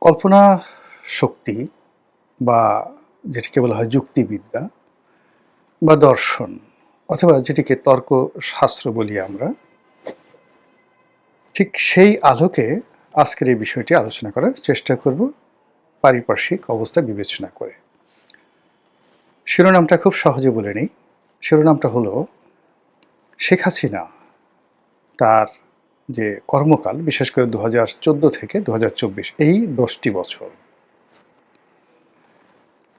কল্পনা শক্তি বা যেটিকে বলা হয় যুক্তিবিদ্যা বা দর্শন অথবা যেটিকে তর্কশাস্ত্র বলি আমরা, ঠিক সেই আলোকে আজকের এই বিষয়টি আলোচনা করার চেষ্টা করব পারিপার্শ্বিক অবস্থা বিবেচনা করে। শিরোনামটা খুব সহজে বলে নিই। শিরোনামটা হলো শেখ হাসিনা তার যে কর্মকাল, বিশেষ করে 2014 থেকে 2024 এই 10টি বছর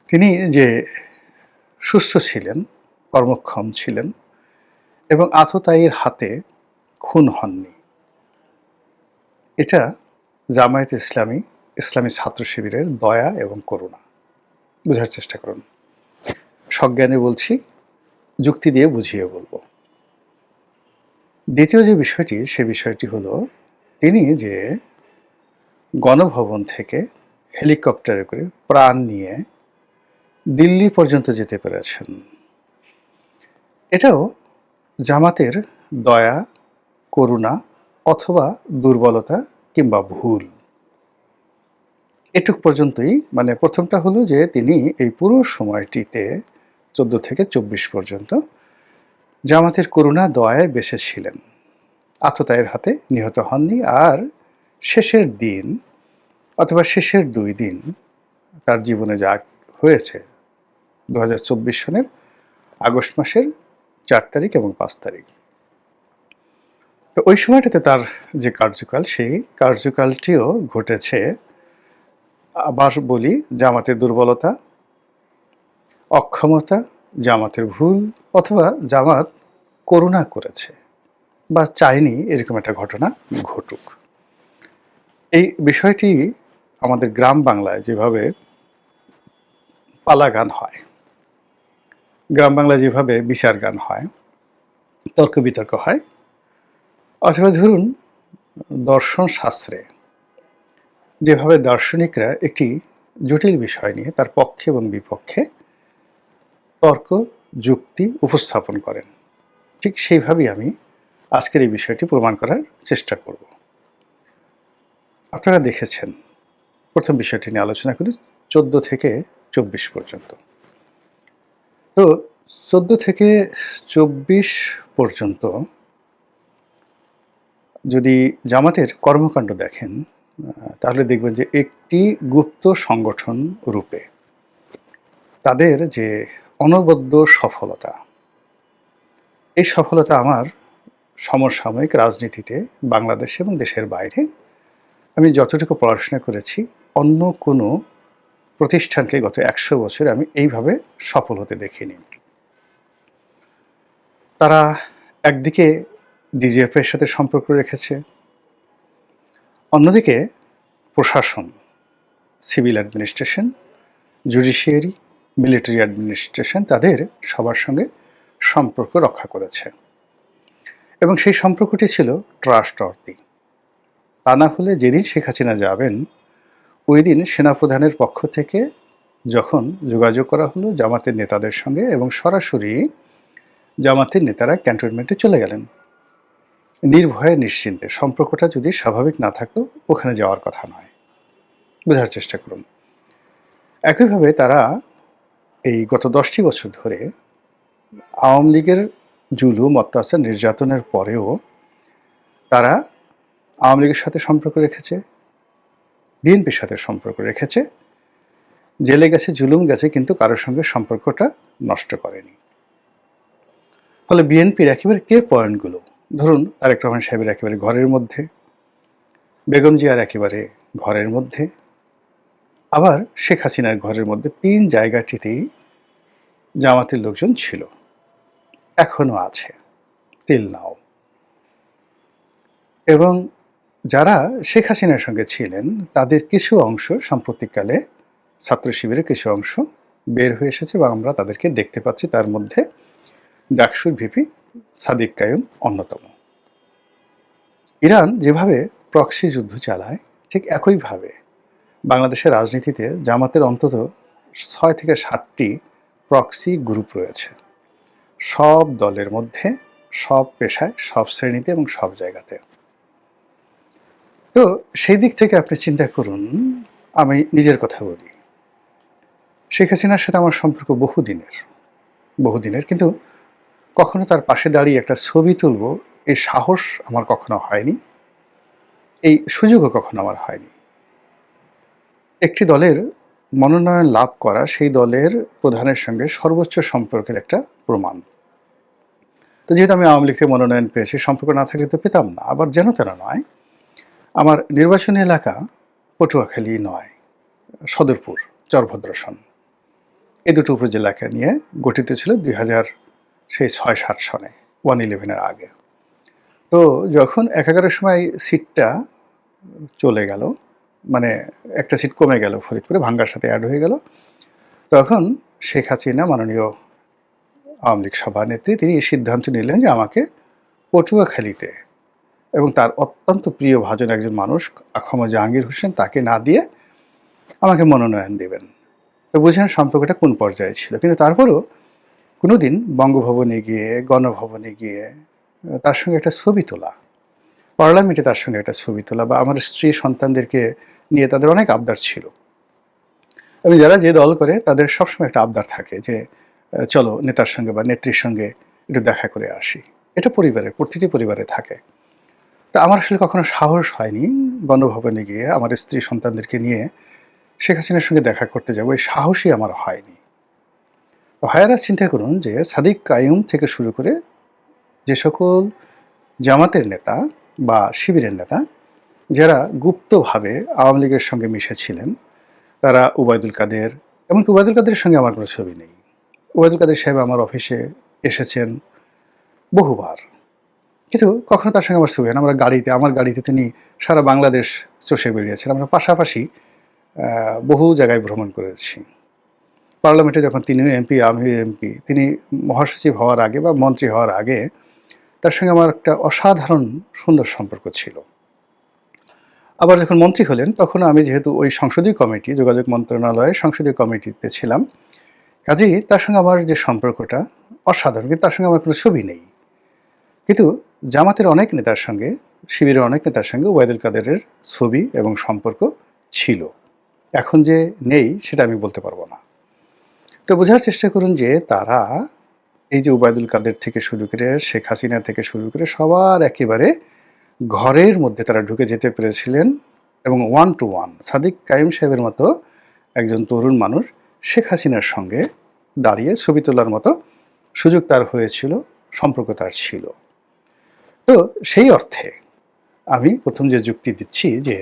তিনি যে সুস্থ ছিলেন, কর্মক্ষম ছিলেন এবং আততায়ীর হাতে খুন হননি, এটা জামায়াত ইসলামী, ইসলামী ছাত্র শিবিরের দয়া এবং করুণা। বোঝার চেষ্টা করুন। সজ্ঞানে বলছি, যুক্তি দিয়ে বুঝিয়ে বলবো। দ্বিতীয় যে বিষয়টি, সে বিষয়টি হলো তিনি যে গণভবন থেকে হেলিকপ্টারে করে প্রাণ নিয়ে দিল্লি পর্যন্ত যেতে পেরেছেন। এটাও জামাতের দয়া, করুণা অথবা দুর্বলতা কিংবা ভুল। এটুক পর্যন্তই। মানে প্রথমটা হলো যে তিনি এই পুরো সময়টিতে 14 থেকে 24 পর্যন্ত জামাতের করুণা দয়ায় বেঁচে ছিলেন, আততায়ের হাতে নিহত হননি। আর শেষের দিন অথবা শেষের 2 দিন তার জীবনে যা হয়েছে 2024 সনের আগস্ট মাসের 4 তারিখ এবং 5 তারিখ, তো ওই সময়টাতে তার যে কার্যকাল, সেই কার্যকালটিও ঘটেছে, আবার বলি, জামাতের দুর্বলতা, অক্ষমতা, জামাতের ভুল অথবা জামাত করুণা করেছে বা চায়নি এরকম একটা ঘটনা ঘটুক। এই বিষয়টি আমাদের গ্রাম বাংলায় যেভাবে পালা গান হয়, গ্রাম বাংলায় যেভাবে বিচার গান হয়, তর্ক বিতর্ক হয়, অথবা ধরুন দর্শন শাস্ত্রে যেভাবে দার্শনিকরা একটি জটিল বিষয় নিয়ে তার পক্ষে এবং বিপক্ষে তর্ক যুক্তি উপস্থাপন করেন, ঠিক সেইভাবেই আমি আজকের এই বিষয়টি প্রমাণ করার চেষ্টা করব। আপনারা দেখেছেন, প্রথম বিষয়টি নিয়ে আলোচনা করি 14 থেকে 24 পর্যন্ত। তো 14 থেকে 24 পর্যন্ত যদি জামাতের কর্মকাণ্ড দেখেন, তাহলে দেখবেন যে একটি গুপ্ত সংগঠন রূপে তাদের যে অনবদ্য সফলতা, এই সফলতা আমার সমসাময়িক রাজনীতিতে বাংলাদেশ এবং দেশের বাইরে আমি যতটুকু পড়াশোনা করেছি, অন্য কোনো প্রতিষ্ঠানকে গত 100 বছরে আমি এইভাবে সফল হতে দেখিনি। তারা একদিকে ডিজিএফের সাথে সম্পর্ক রেখেছে, অন্যদিকে প্রশাসন, civil administration, judiciary, military administration, তাদের সবার সঙ্গে সম্পর্ক রক্ষা করেছে এবং সেই সম্পর্কটি ছিল ট্রাস্ট অর্থী। তা না হলে যেদিন শেখ হাসিনা যাবেন, ওই দিন সেনাপ্রধানের পক্ষ থেকে যখন যোগাযোগ করা হলো জামাতের নেতাদের সঙ্গে, এবং সরাসরি জামাতের নেতারা ক্যান্টনমেন্টে চলে গেলেন নির্ভয়ে নিশ্চিন্তে। সম্পর্কটা যদি স্বাভাবিক না থাকতো ওখানে যাওয়ার কথা নয়। বোঝার চেষ্টা করুন। একইভাবে তারা এই গত 10টি বছর ধরে আওয়ামী লীগের জুলুম, অত্যাচার, নির্যাতনের পরেও তারা আওয়ামী লীগের সাথে সম্পর্ক রেখেছে, বিএনপির সাথে সম্পর্ক রেখেছে, জেলে গেছে, জুলুম গেছে, কিন্তু কারোর সঙ্গে সম্পর্কটা নষ্ট করেনি। ফলে বিএনপির একেবারে কে পয়েন্টগুলো, ধরুন তারেক রহমান সাহেবের একেবারে ঘরের মধ্যে, বেগম জিয়ার একেবারে ঘরের মধ্যে, আবার শেখ হাসিনার ঘরের মধ্যে, 3 জায়গাটিতেই জামাতের লোকজন ছিল, এখনো আছে, টিল নাও। এবং যারা শেখ হাসিনার সঙ্গে ছিলেন তাদের কিছু অংশ সাম্প্রতিককালে ছাত্র শিবিরের কিছু অংশ বের হয়ে এসেছে এবং আমরা তাদেরকে দেখতে পাচ্ছি। তার মধ্যে ডাকসুর ভিপি সাদিক কায়ুম অন্যতম। ইরান যেভাবে প্রক্সি যুদ্ধ চালায়, ঠিক একইভাবে বাংলাদেশের রাজনীতিতে জামাতের অন্তত 6 থেকে 7টি প্রক্সি গ্রুপ রয়েছে, সব দলের মধ্যে, সব পেশায়, সব শ্রেণীতে এবং সব জায়গাতে। তো সেই দিক থেকে আপনি চিন্তা করুন, আমি নিজের কথা বলি, শেখ হাসিনার সাথে আমার সম্পর্ক বহুদিনের, কিন্তু কখনো তার পাশে দাঁড়িয়ে একটা ছবি তুলব এই সাহস আমার কখনো হয়নি, এই সুযোগও কখনো আমার হয়নি। একটি দলের মনোনয়ন লাভ করা সেই দলের প্রধানের সঙ্গে সর্বোচ্চ সম্পর্কের একটা প্রমাণ। তো যেহেতু আমি আওয়ামী লীগ থেকে মনোনয়ন পেয়েছি, সম্পর্ক না থাকলে তো পেতাম না। আবার যেন তেন নয়, আমার নির্বাচনী এলাকা পটুয়াখালী নয়, সদরপুর, চরভদ্রাসন, এই দুটো উপজেলাকে নিয়ে গঠিত ছিল 2006-07 সনে, 111-এর আগে। তো যখন 11-এর সময় সিটটা চলে গেল, মানে একটা সিট কমে গেল ফরিদপুরে, ভাঙ্গার সাথে অ্যাড হয়ে গেল, তখন শেখ হাসিনা, মাননীয় আওয়ামী লীগ সভানেত্রী, তিনি এই সিদ্ধান্ত নিলেন যে আমাকে পটুয়াখালীতে এবং তার অত্যন্ত প্রিয় ভাজন একজন মানুষ আখম জাহাঙ্গীর হোসেন, তাকে না দিয়ে আমাকে মনোনয়ন দেবেন। তো বুঝেন সম্পর্কটা কোন পর্যায়ে ছিল। কিন্তু তারপরও কোনোদিন বঙ্গভবনে গিয়ে, গণভবনে গিয়ে তার সঙ্গে একটা ছবি তোলা, পার্লামেন্টে তার সঙ্গে একটা ছবি তোলা, বা আমার স্ত্রী সন্তানদেরকে নিয়ে তাদের অনেক আবদার ছিল। এবং যারা যে দল করে তাদের সবসময় একটা আবদার থাকে যে চলো নেতার সঙ্গে বা নেত্রীর সঙ্গে একটু দেখা করে আসি। এটা পরিবারে, প্রতিটি পরিবারে থাকে। তা আমার আসলে কখনো সাহস হয়নি গণভবনে গিয়ে আমার স্ত্রী সন্তানদেরকে নিয়ে শেখ হাসিনার সঙ্গে দেখা করতে যাবো, এই সাহসই আমার হয়নি। ভাইয়েরা চিন্তা করুন যে সাদিক কায়ুম থেকে শুরু করে যে সকল জামাতের নেতা বা শিবিরের নেতা যারা গুপ্তভাবে আওয়ামী লীগের সঙ্গে মিশেছিলেন, তারা উবায়দুল কাদের, এমনকি উবায়দুল কাদের সঙ্গে আমার কোনো ছবি নেই। উবায়দুল কাদের সাহেব আমার অফিসে এসেছেন বহুবার, কিন্তু কখনো তার সঙ্গে আমার ছবি হয় না। আমার গাড়িতে তিনি সারা বাংলাদেশ চষে বেরিয়েছেন। আমরা পাশাপাশি বহু জায়গায় ভ্রমণ করেছি। পার্লামেন্টে যখন তিনিও এমপি, আমিও এমপি, তিনি মহাসচিব হওয়ার আগে বা মন্ত্রী হওয়ার আগে তার সঙ্গে আমার একটা অসাধারণ সুন্দর সম্পর্ক ছিল। আবার যখন মন্ত্রী হলেন তখন আমি যেহেতু ওই সংসদীয় কমিটি, যোগাযোগ মন্ত্রণালয়ের সংসদীয় কমিটিতে ছিলাম, কাজেই তার সঙ্গে আমার যে সম্পর্কটা অসাধারণ, কিন্তু তার সঙ্গে আমার কোনো ছবি নেই। কিন্তু জামাতের অনেক নেতার সঙ্গে, শিবিরের অনেক নেতার সঙ্গে ওবায়দুল কাদেরের ছবি এবং সম্পর্ক ছিল। এখন যে নেই সেটা আমি বলতে পারবো না। তো বোঝার চেষ্টা করুন যে তারা এই যে ওবায়দুল কাদের থেকে শুরু করে শেখ হাসিনা থেকে শুরু করে সবার একেবারে ঘরের মধ্যে তারা ঢুকে যেতে পেরেছিলেন, এবং 1 to 1 সাদিক কায়ুম সাহেবের মতো একজন তরুণ মানুষ শেখ হাসিনার সঙ্গে দাঁড়িয়ে ছবি তোলার মতো সুযোগ তার হয়েছিল, সম্পর্ক তার ছিল। তো সেই অর্থে আমি প্রথম যে যুক্তি দিচ্ছি যে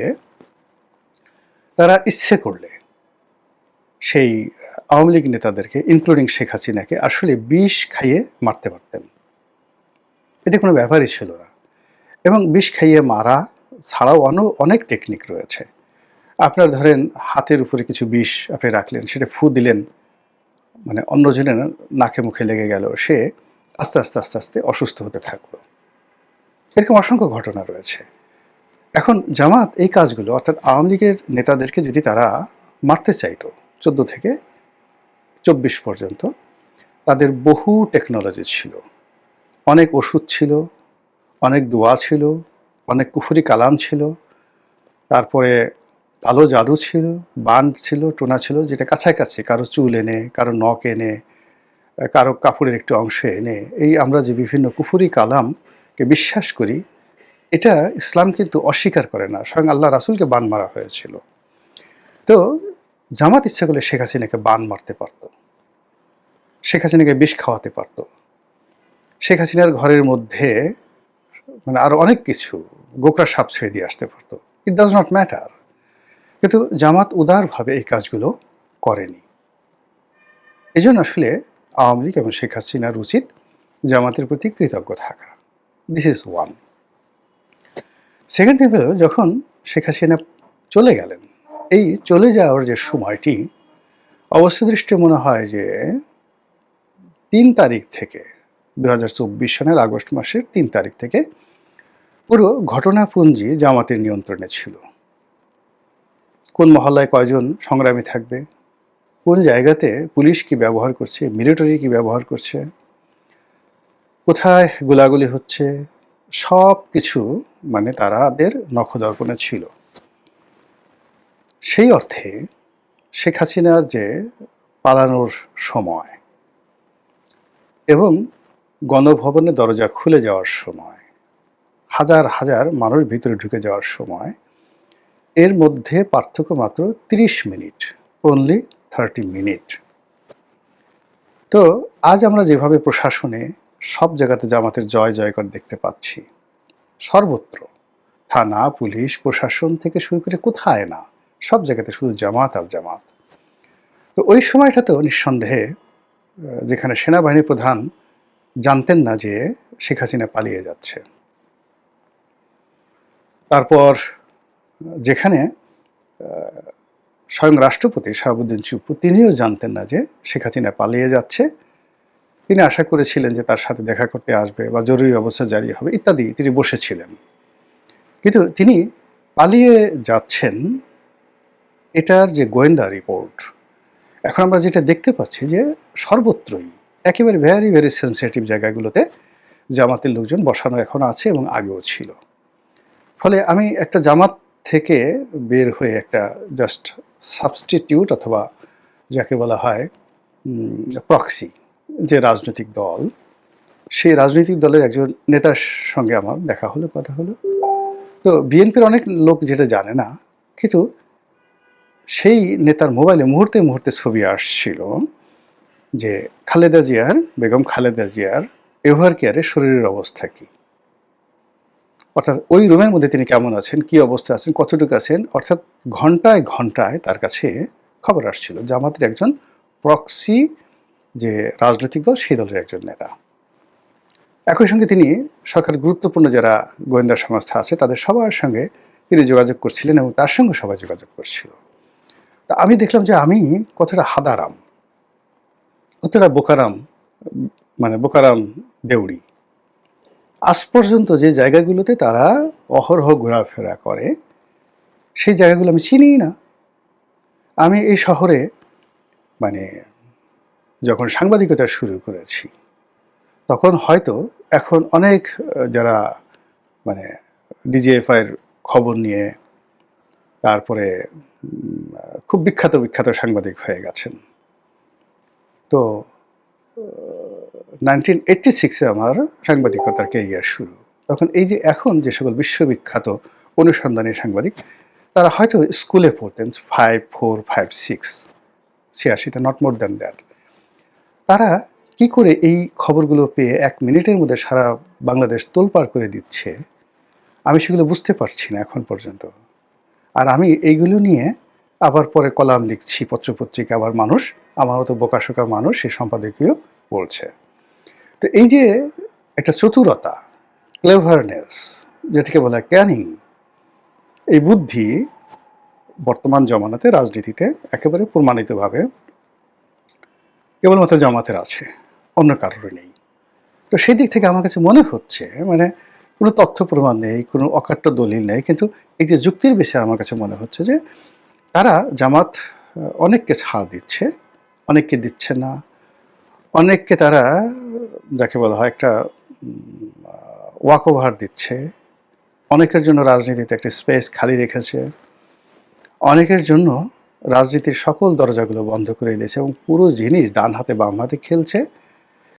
তারা ইচ্ছে করলে সেই আওয়ামী লীগ নেতাদেরকে, ইনক্লুডিং শেখ হাসিনাকে, আসলে বিষ খাইয়ে মারতে পারতেন। এটা কোনো ব্যাপারই ছিল না। এবং বিষ খাইয়ে মারা ছাড়াও অনেক টেকনিক রয়েছে। আপনার ধরেন হাতের উপরে কিছু বিষ আপনি রাখলেন, সেটা ফু দিলেন, মানে অন্যজনের নাকে মুখে লেগে গেল, সে আস্তে আস্তে আস্তে আস্তে অসুস্থ হতে থাকলো। এরকম অসংখ্য ঘটনা রয়েছে। এখন জামাত এই কাজগুলো, অর্থাৎ আওয়ামী লীগের নেতাদেরকে যদি তারা মারতে চাইতো 14 থেকে 24 পর্যন্ত, তাদের বহু টেকনোলজি ছিল, অনেক ওষুধ ছিল, অনেক দোয়া ছিল, অনেক কুফরি কালাম ছিল, তারপরে কালো জাদু ছিল, বান ছিল, টোনা ছিল, যেটা কাছাকাছি কারো চুল এনে, কারো নখ এনে, কারো কাপড়ের একটু অংশ এনে, এই আমরা যে বিভিন্ন কুফরি কালামকে বিশ্বাস করি, এটা ইসলাম কিন্তু অস্বীকার করে না। স্বয়ং আল্লাহ রাসূলকে বান মারা হয়েছিল। তো জামাত ইচ্ছা করলে শেখ হাসিনাকে বান মারতে পারত, শেখ হাসিনাকে বিষ খাওয়াতে পারত, শেখ হাসিনার ঘরের মধ্যে মানে আরো অনেক কিছু গোকরা সাপ ছেড়ে দিয়ে আসতে পারত। It does not matter. কিন্তু জামাত উদারভাবে এই কাজগুলো করেনি। এই জন্য আসলে আওয়ামী লীগ এবং শেখ হাসিনার উচিত জামাতের প্রতি কৃতজ্ঞ থাকা। This is one. Second thing হলো, যখন শেখ হাসিনা চলে গেলেন, এই চলে যাওয়ার যে সময়টি অবস্থাদৃষ্টে মনে হয় যে 3 তারিখ থেকে, 2024 সনের আগস্ট মাসের 3 তারিখ থেকে পুরো ঘটনাপুঞ্জি জামাতের নিয়ন্ত্রণে ছিল। কোন মহল্লায় কয়জন সংগ্রামী থাকবে, কোন জায়গাতে পুলিশ কি ব্যবহার করছে, মিলিটারি কি ব্যবহার করছে, কোথায় গোলাগুলি হচ্ছে, সব কিছু মানে তাদের নখদর্পণে ছিল। সেই অর্থে শেখ হাসিনার যে পালানোর সময় এবং গণভবনের দরজা খুলে যাওয়ার সময়, হাজার হাজার মানুষ ভিতরে ঢুকে যাওয়ার সময়, এর মধ্যে পার্থক্য মাত্র 30 মিনিট, অনলি 30 মিনিট। তো আজ আমরা যেভাবে প্রশাসনে সব জায়গাতে জামাতের জয় জয়কার দেখতে পাচ্ছি, সর্বত্র থানা, পুলিশ, প্রশাসন থেকে শুরু করে কোথায় না, সব জায়গাতে শুধু জামাত আর জামাত। তো ওই সময়টাতেও নিঃসন্দেহে যেখানে সেনাবাহিনী প্রধান জানতেন না যে শেখ হাসিনা পালিয়ে যাচ্ছে, তারপর যেখানে স্বয়ং রাষ্ট্রপতি শাহাবুদ্দিন চুপ্পু তিনিও জানতেন না যে শেখ হাসিনা পালিয়ে যাচ্ছে, তিনি আশা করেছিলেন যে তার সাথে দেখা করতে আসবে বা জরুরি অবস্থা জারি হবে ইত্যাদি, তিনি বসেছিলেন। কিন্তু তিনি পালিয়ে যাচ্ছেন এটার যে গোয়েন্দা রিপোর্ট, এখন আমরা যেটা দেখতে পাচ্ছি যে সর্বত্রই একেবারে ভেরি ভেরি সেন্সিটিভ জায়গাগুলোতে জামাতের লোকজন বসানো এখন আছে এবং আগেও ছিল। ফলে আমি একটা জামাত থেকে বের হয়ে একটা জাস্ট সাবস্টিটিউট অথবা যাকে বলা হয় প্রক্সি যে রাজনৈতিক দল, সেই রাজনৈতিক দলের একজন নেতার সঙ্গে আমার দেখা হলো, কথা হলো। তো বিএনপির অনেক লোক যেটা জানে না, কিন্তু সেই নেতার মোবাইলে মুহূর্তে মুহূর্তে ছবি আসছিল যে খালেদা জিয়ার, বেগম খালেদা জিয়ার এভার কেয়ারে শরীরের অবস্থা কী, অর্থাৎ ওই রুমের মধ্যে তিনি কেমন আছেন, কী অবস্থা আছেন, কতটুকু আছেন, অর্থাৎ ঘন্টায় ঘন্টায় তার কাছে খবর আসছিল। জামাতের একজন প্রক্সি যে রাজনৈতিক দল, সেই দলের একজন নেতা। একই সঙ্গে তিনি সরকার গুরুত্বপূর্ণ যারা গোয়েন্দা সংস্থা আছে তাদের সবার সঙ্গে তিনি যোগাযোগ করছিলেন এবং তার সঙ্গে সবাই যোগাযোগ করছিল। তা আমি দেখলাম যে আমি কতটা হাদারাম, কতটা বোকারাম, মানে বোকারাম দেউড়ি। আজ পর্যন্ত যে জায়গাগুলোতে তারা অহরহ ঘোরাফেরা করে সেই জায়গাগুলো আমি চিনি না। আমি এই শহরে মানে যখন সাংবাদিকতা শুরু করেছি তখন হয়তো এখন অনেক যারা মানে ডিজিএফআইয়ের খবর নিয়ে তারপরে খুব বিখ্যাত বিখ্যাত সাংবাদিক হয়ে গেছেন। তো 1986-এ আমার সাংবাদিকতার ক্যারিয়ার শুরু। তখন এই যে এখন যে সকল বিশ্ববিখ্যাত অনুসন্ধানী সাংবাদিক, তারা হয়তো স্কুলে পড়তেন 5, 4, 5, 6, 86-তে, নট মোর দ্যান দ্যাট। তারা কি করে এই খবরগুলো পেয়ে 1 মিনিটের মধ্যে সারা বাংলাদেশ তোলপাড় করে দিচ্ছে, আমি সেগুলো বুঝতে পারছি না এখন পর্যন্ত। আর আমি এইগুলো নিয়ে আবার পরে কলাম লিখছি পত্রপত্রিকা, আবার মানুষ আমার মতো বোকাশোকা মানুষ সেই সম্পাদকীয় পড়ছে। তো এই যে একটা চতুরতা, ক্লেভারনেস, যেটাকে বলা হয় ক্যানিং, এই বুদ্ধি বর্তমান জমানাতে রাজনীতিতে একেবারে প্রমাণিতভাবে কেবলমাত্র জামাতের আছে, অন্য কারোর নেই। তো সেই দিক থেকে আমার কাছে মনে হচ্ছে মানে কোনো তথ্য প্রমাণ নেই, কোনো অকাট্য দলিল নেই, কিন্তু এই যে যুক্তির বিষয়ে আমার কাছে মনে হচ্ছে যে তারা জামাত অনেককে ছাড় দিচ্ছে, অনেককে দিচ্ছে না, অনেককে তারা যাকে বলা হয় একটা ওয়াক ওভার দিচ্ছে, অনেকের জন্য রাজনীতিতে একটা স্পেস খালি রেখেছে, অনেকের জন্য রাজনীতির সকল দরজাগুলো বন্ধ করে দিয়েছে এবং পুরো জিনিস ডান হাতে বাম হাতে খেলছে।